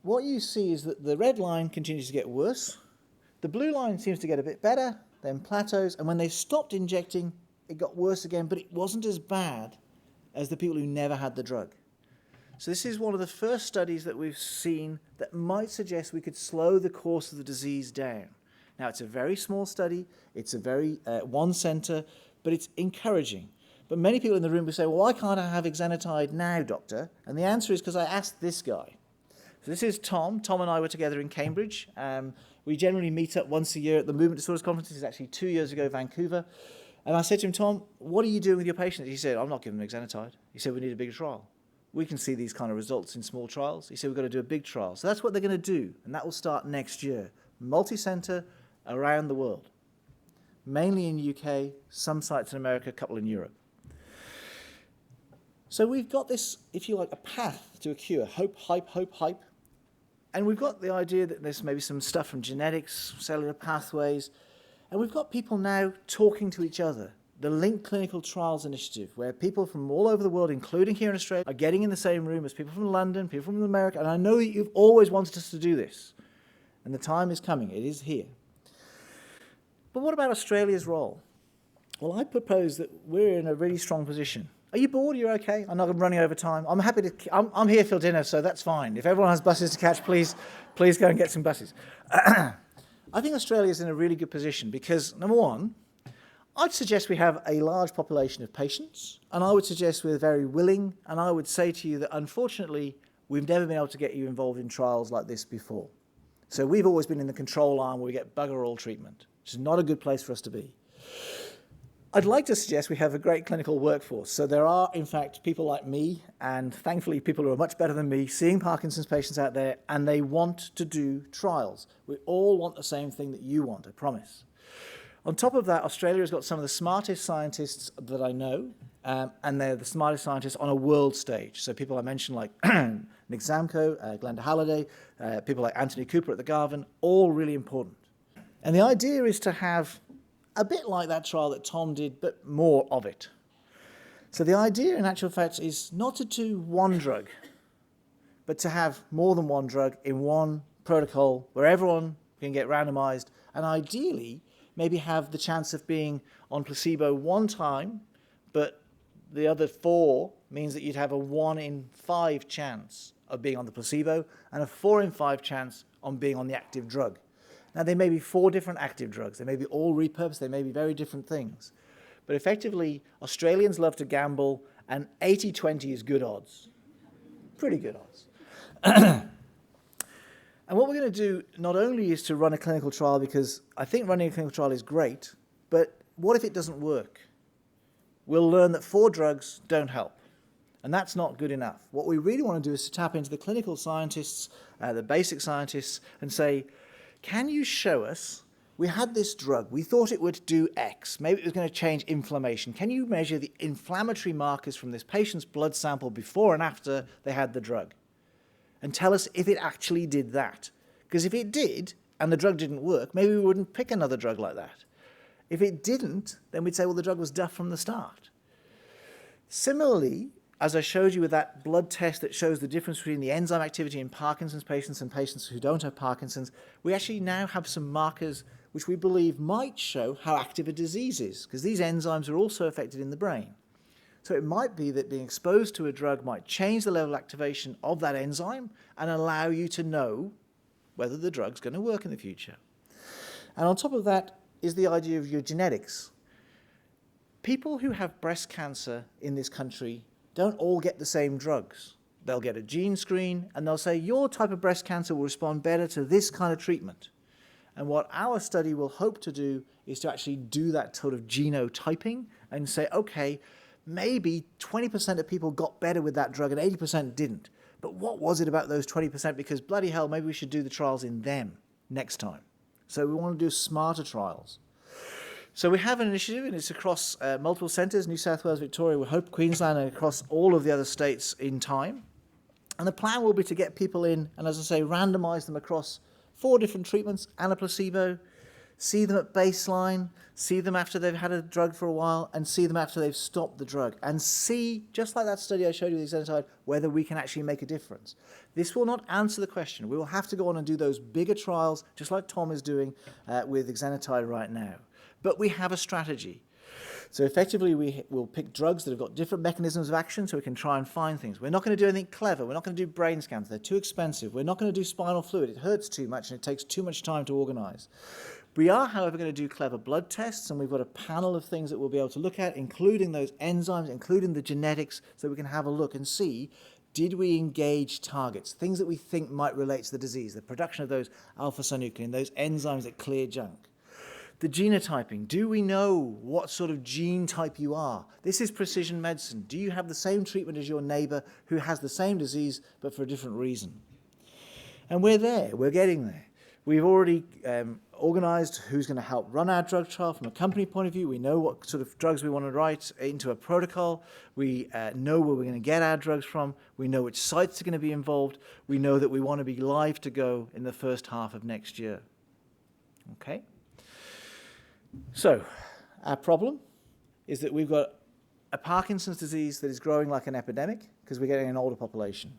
what you see is that the red line continues to get worse. The blue line seems to get a bit better, then plateaus. And when they stopped injecting, it got worse again, but it wasn't as bad as the people who never had the drug. So this is one of the first studies that we've seen that might suggest we could slow the course of the disease down. Now, it's a very small study. It's a very one center, but it's encouraging. But many people in the room will say, well, why can't I have exenatide now, doctor? And the answer is because I asked this guy. So this is Tom. Tom and I were together in Cambridge. We generally meet up once a year at the Movement Disorders Conference. This is actually 2 years ago, Vancouver. And I said to him, Tom, what are you doing with your patients? He said, I'm not giving them exenatide. He said, we need a bigger trial. We can see these kind of results in small trials. He said, we've got to do a big trial. So that's what they're going to do. And that will start next year. Multi-center around the world. Mainly in the UK, some sites in America, a couple in Europe. So we've got this, if you like, a path to a cure. Hope, hype, hope, hype. And we've got the idea that there's maybe some stuff from genetics, cellular pathways. And we've got people now talking to each other. The Link Clinical Trials Initiative, where people from all over the world, including here in Australia, are getting in the same room as people from London, people from America. And I know that you've always wanted us to do this. And the time is coming. It is here. But what about Australia's role? Well, I propose that we're in a really strong position. Are you bored? You're okay? I'm not running over time. I'm happy to. I'm here for dinner, so that's fine. If everyone has buses to catch, please go and get some buses. I think Australia's in a really good position because, number one, I'd suggest we have a large population of patients, and I would suggest we're very willing, and I would say to you that, unfortunately, we've never been able to get you involved in trials like this before. So we've always been in the control arm where we get bugger all treatment, which is not a good place for us to be. I'd like to suggest we have a great clinical workforce. So there are, in fact, people like me, and thankfully people who are much better than me, seeing Parkinson's patients out there, and they want to do trials. We all want the same thing that you want, I promise. On top of that, Australia has got some of the smartest scientists that I know, and they're the smartest scientists on a world stage. So people I mentioned like Nick Zamko, Glenda Halliday, people like Anthony Cooper at the Garvan, all really important. And the idea is to have a bit like that trial that Tom did, but more of it. So the idea, in actual fact, is not to do one drug, but to have more than one drug in one protocol where everyone can get randomized, and ideally maybe have the chance of being on placebo one time, but the other 4 means that you'd have a 1 in 5 chance of being on the placebo and a 4 in 5 chance on being on the active drug. Now, there may be 4 different active drugs. They may be all repurposed. They may be very different things. But effectively, Australians love to gamble, and 80-20 is good odds. Pretty good odds. And what we're going to do not only is to run a clinical trial, because I think running a clinical trial is great, but what if it doesn't work? We'll learn that 4 drugs don't help, and that's not good enough. What we really want to do is to tap into the clinical scientists, the basic scientists, and say, can you show us, we had this drug, we thought it would do X, maybe it was going to change inflammation. Can you measure the inflammatory markers from this patient's blood sample before and after they had the drug? And tell us if it actually did that. Because if it did, and the drug didn't work, maybe we wouldn't pick another drug like that. If it didn't, then we'd say, well, the drug was duff from the start. Similarly, as I showed you with that blood test that shows the difference between the enzyme activity in Parkinson's patients and patients who don't have Parkinson's, we actually now have some markers which we believe might show how active a disease is, because these enzymes are also affected in the brain. So it might be that being exposed to a drug might change the level of activation of that enzyme and allow you to know whether the drug's going to work in the future. And on top of that is the idea of your genetics. People who have breast cancer in this country don't all get the same drugs. They'll get a gene screen and they'll say, your type of breast cancer will respond better to this kind of treatment. And what our study will hope to do is to actually do that sort of genotyping and say, okay, maybe 20% of people got better with that drug and 80% didn't. But what was it about those 20%? Because bloody hell, maybe we should do the trials in them next time. So we want to do smarter trials. So we have an initiative, and it's across multiple centres, New South Wales, Victoria, we hope Queensland, and across all of the other states in time. And the plan will be to get people in and, as I say, randomise them across 4 different treatments and a placebo, see them at baseline, see them after they've had a drug for a while, and see them after they've stopped the drug, and see, just like that study I showed you with exenatide, whether we can actually make a difference. This will not answer the question. We will have to go on and do those bigger trials, just like Tom is doing with exenatide right now. But we have a strategy. So effectively, we will pick drugs that have got different mechanisms of action so we can try and find things. We're not going to do anything clever. We're not going to do brain scans. They're too expensive. We're not going to do spinal fluid. It hurts too much and it takes too much time to organize. We are, however, going to do clever blood tests, and we've got a panel of things that we'll be able to look at, including those enzymes, including the genetics, so we can have a look and see, did we engage targets, things that we think might relate to the disease, the production of those alpha-synuclein, those enzymes that clear junk. The genotyping, do we know what sort of gene type you are? This is precision medicine. Do you have the same treatment as your neighbor who has the same disease but for a different reason? And we're there, we're getting there. We've already organized who's going to help run our drug trial from a company point of view. We know what sort of drugs we want to write into a protocol. We know where we're going to get our drugs from. We know which sites are going to be involved. We know that we want to be live to go in the first half of next year. Okay? So, our problem is that we've got a Parkinson's disease that is growing like an epidemic because we're getting an older population.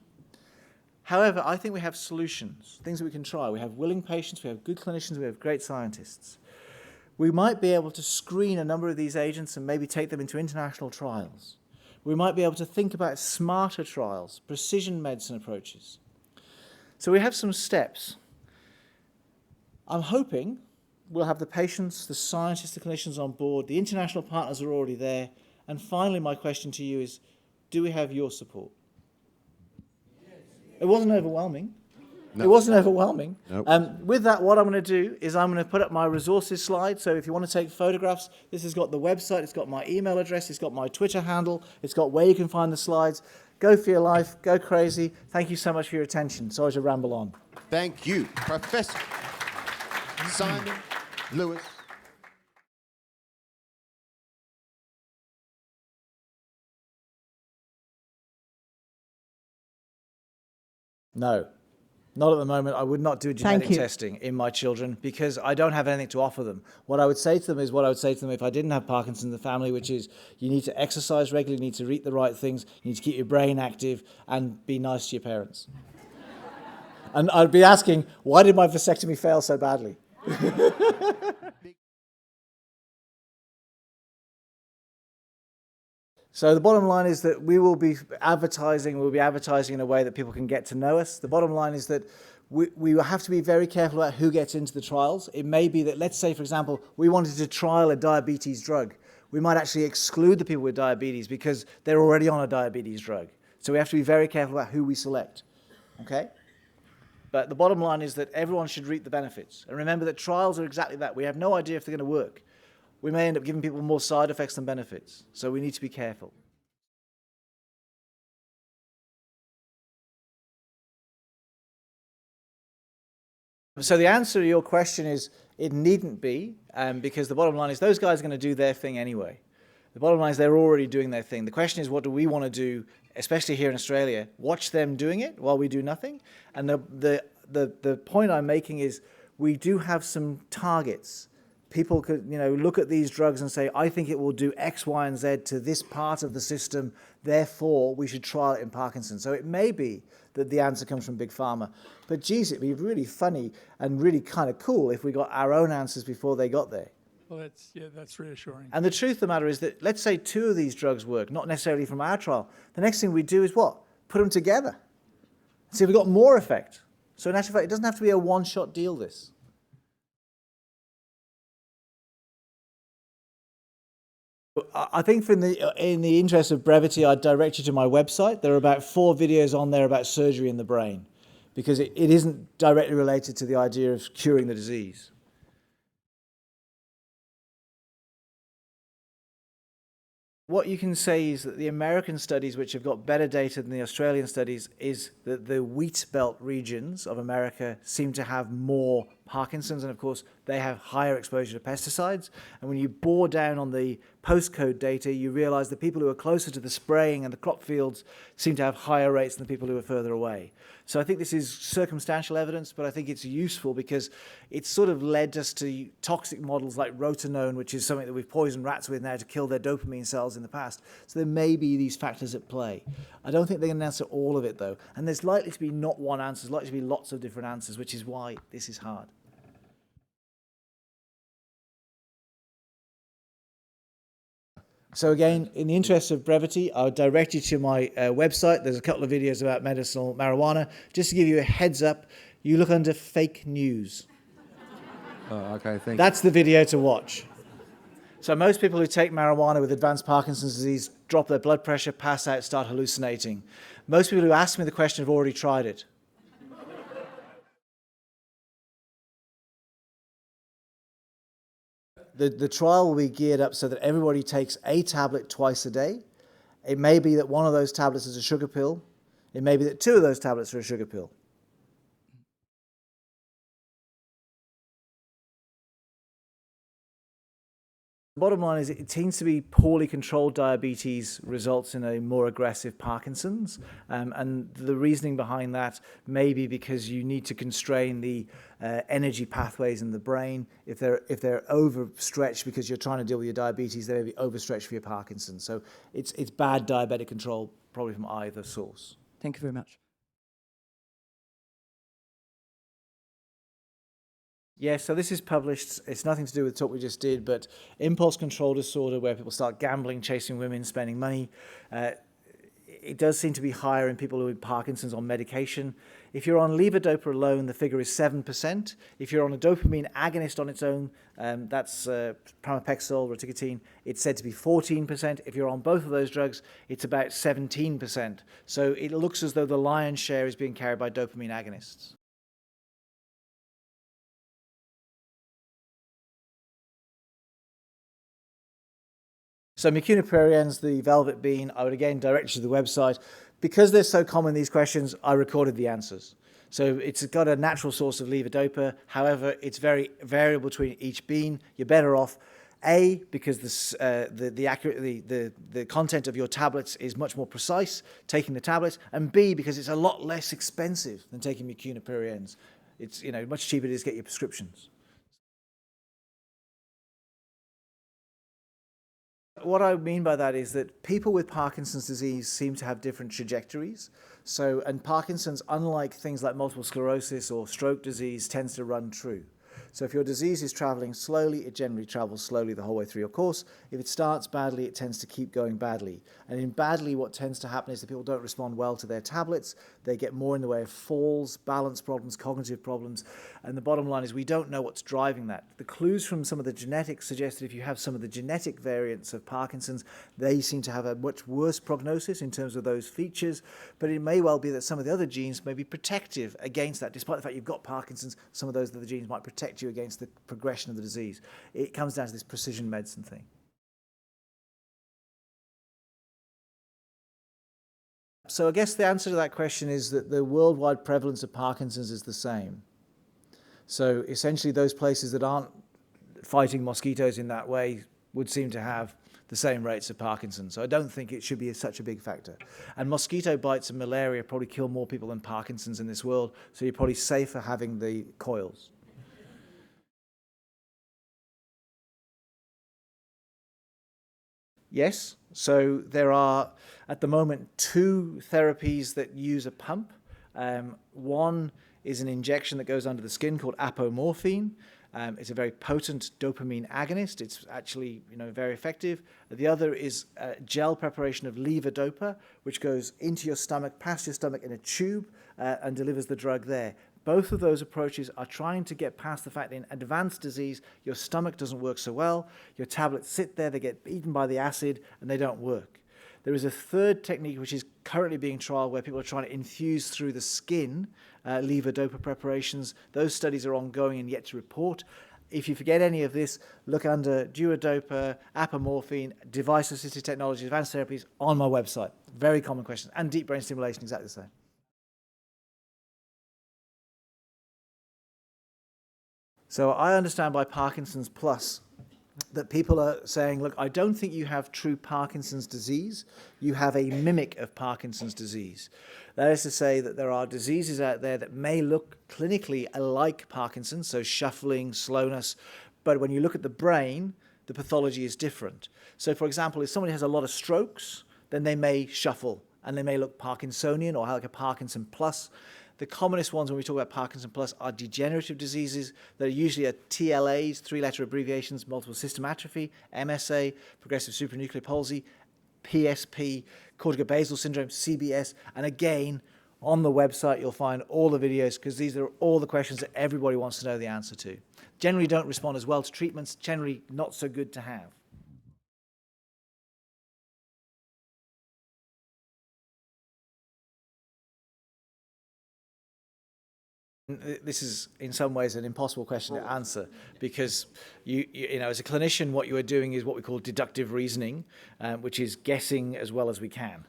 However, I think we have solutions, things that we can try. We have willing patients, we have good clinicians, we have great scientists. We might be able to screen a number of these agents and maybe take them into international trials. We might be able to think about smarter trials, precision medicine approaches. So we have some steps. I'm hoping we'll have the patients, the scientists, the clinicians on board, the international partners are already there, and finally my question to you is, do we have your support? It wasn't overwhelming. No. It wasn't overwhelming. Nope. With that, what I'm going to do is I'm going to put up my resources slide. So if you want to take photographs, this has got the website, it's got my email address, it's got my Twitter handle, it's got where you can find the slides. Go for your life, go crazy. Thank you so much for your attention. Sorry to ramble on. Thank you, Professor Simon Lewis. No, not at the moment. I would not do genetic you. testing in my children because I don't have anything to offer them. What I would say to them is what I would say to them if I didn't have Parkinson's in the family, which is you need to exercise regularly, you need to eat the right things, you need to keep your brain active and be nice to your parents. And I'd be asking, why did my vasectomy fail so badly? So the bottom line is that we will be advertising in a way that people can get to know us. The bottom line is that we have to be very careful about who gets into the trials. It may be that, let's say, for example, we wanted to trial a diabetes drug. We might actually exclude the people with diabetes because they're already on a diabetes drug. So we have to be very careful about who we select, okay? But the bottom line is that everyone should reap the benefits. And remember that trials are exactly that. We have no idea if they're going to work. We may end up giving people more side effects than benefits. So we need to be careful. So the answer to your question is it needn't be, because the bottom line is those guys are going to do their thing anyway. The bottom line is they're already doing their thing. The question is, what do we want to do, especially here in Australia? Watch them doing it while we do nothing? And the point I'm making is we do have some targets. People could, look at these drugs and say, I think it will do X, Y, and Z to this part of the system, therefore we should trial it in Parkinson's. So it may be that the answer comes from Big Pharma. But geez, it'd be really funny and really kind of cool if we got our own answers before they got there. Well, that's reassuring. And the truth of the matter is that, let's say 2 of these drugs work, not necessarily from our trial. The next thing we do is what? Put them together. See if we've got more effect. So in actual fact, it doesn't have to be a one-shot deal, this. I think in the interest of brevity, I'd direct you to my website. There are about 4 videos on there about surgery in the brain, because it isn't directly related to the idea of curing the disease. What you can say is that the American studies, which have got better data than the Australian studies, is that the wheat belt regions of America seem to have more Parkinson's, and of course they have higher exposure to pesticides. And when you bore down on the postcode data, you realize the people who are closer to the spraying and the crop fields seem to have higher rates than the people who are further away. So I think this is circumstantial evidence, but I think it's useful because it's sort of led us to toxic models like rotenone, which is something that we've poisoned rats with now to kill their dopamine cells in the past. So there may be these factors at play. I don't think they can answer all of it, though. And there's likely to be not one answer. There's likely to be lots of different answers, which is why this is hard. So again, in the interest of brevity, I'll direct you to my website. There's a couple of videos about medicinal marijuana. Just to give you a heads up, you look under fake news. Okay, thank you. That's the video to watch. So most people who take marijuana with advanced Parkinson's disease drop their blood pressure, pass out, start hallucinating. Most people who ask me the question have already tried it. The trial will be geared up so that everybody takes a tablet twice a day. It may be that one of those tablets is a sugar pill. It may be that 2 of those tablets are a sugar pill. The bottom line is it seems to be poorly controlled diabetes results in a more aggressive Parkinson's. And the reasoning behind that may be because you need to constrain the energy pathways in the brain. If they're overstretched because you're trying to deal with your diabetes, they may be overstretched for your Parkinson's. So it's bad diabetic control, probably from either source. Thank you very much. Yes, so this is published. It's nothing to do with the talk we just did, but impulse control disorder, where people start gambling, chasing women, spending money. It does seem to be higher in people who have Parkinson's on medication. If you're on levodopa alone, the figure is 7%. If you're on a dopamine agonist on its own, that's pramipexole, rotigotine, it's said to be 14%. If you're on both of those drugs, it's about 17%. So it looks as though the lion's share is being carried by dopamine agonists. So mucuna pruriens, the velvet bean, I would again direct you to the website. Because they're so common, these questions, I recorded the answers. So it's got a natural source of levodopa. However, it's very variable between each bean. You're better off A, because the content of your tablets is much more precise, taking the tablets, and B, because it's a lot less expensive than taking Mucuna pruriens. It's, you know, much cheaper to just get your prescriptions. What I mean by that is that people with Parkinson's disease seem to have different trajectories. So, and Parkinson's, unlike things like multiple sclerosis or stroke disease, tends to run true. So if your disease is traveling slowly, it generally travels slowly the whole way through your course. If it starts badly, it tends to keep going badly. And in badly, what tends to happen is that people don't respond well to their tablets. They get more in the way of falls, balance problems, cognitive problems. And the bottom line is we don't know what's driving that. The clues from some of the genetics suggest that if you have some of the genetic variants of Parkinson's, they seem to have a much worse prognosis in terms of those features. But it may well be that some of the other genes may be protective against that. Despite the fact you've got Parkinson's, some of those other genes might protect you against the progression of the disease. It comes down to this precision medicine thing. So I guess the answer to that question is that the worldwide prevalence of Parkinson's is the same. So essentially those places that aren't fighting mosquitoes in that way would seem to have the same rates of Parkinson's. So I don't think it should be such a big factor. And mosquito bites and malaria probably kill more people than Parkinson's in this world, so you're probably safer having the coils. Yes, so there are at the moment 2 therapies that use a pump. One is an injection that goes under the skin called apomorphine. It's a very potent dopamine agonist. It's actually, you know, very effective. The other is a gel preparation of levodopa, which goes into your stomach, past your stomach in a tube, and delivers the drug there. Both of those approaches are trying to get past the fact that in advanced disease, your stomach doesn't work so well. Your tablets sit there, they get eaten by the acid, and they don't work. There is a third technique which is currently being trialed where people are trying to infuse through the skin levodopa preparations. Those studies are ongoing and yet to report. If you forget any of this, look under Duodopa, apomorphine, device-assisted technology, advanced therapies on my website. Very common questions. And deep brain stimulation, exactly the same. So I understand by Parkinson's Plus that people are saying, look, I don't think you have true Parkinson's disease. You have a mimic of Parkinson's disease. That is to say that there are diseases out there that may look clinically like Parkinson's, so shuffling, slowness, but when you look at the brain, the pathology is different. So for example, if somebody has a lot of strokes, then they may shuffle and they may look Parkinsonian or like a Parkinson Plus. The commonest ones when we talk about Parkinson Plus are degenerative diseases that are usually TLAs, 3-letter abbreviations, multiple system atrophy, MSA, progressive supranuclear palsy, PSP, corticobasal syndrome, CBS, and again, on the website you'll find all the videos because these are all the questions that everybody wants to know the answer to. Generally don't respond as well to treatments, generally not so good to have. This is in some ways an impossible question to answer because you know, as a clinician, what you are doing is what we call deductive reasoning, which is guessing as well as we can.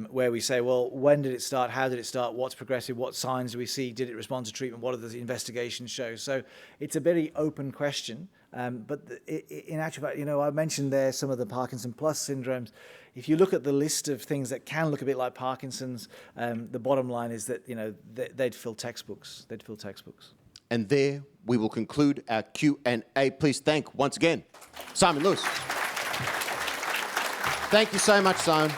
Where we say, well, when did it start? How did it start? What's progressive? What signs do we see? Did it respond to treatment? What do the investigations show? So it's a very open question. But in actual fact, you know, I mentioned there some of the Parkinson Plus syndromes. If you look at the list of things that can look a bit like Parkinson's, the bottom line is that, you know, they'd fill textbooks. They'd fill textbooks. And there we will conclude our Q&A. Please thank, once again, Simon Lewis. Thank you so much, Simon.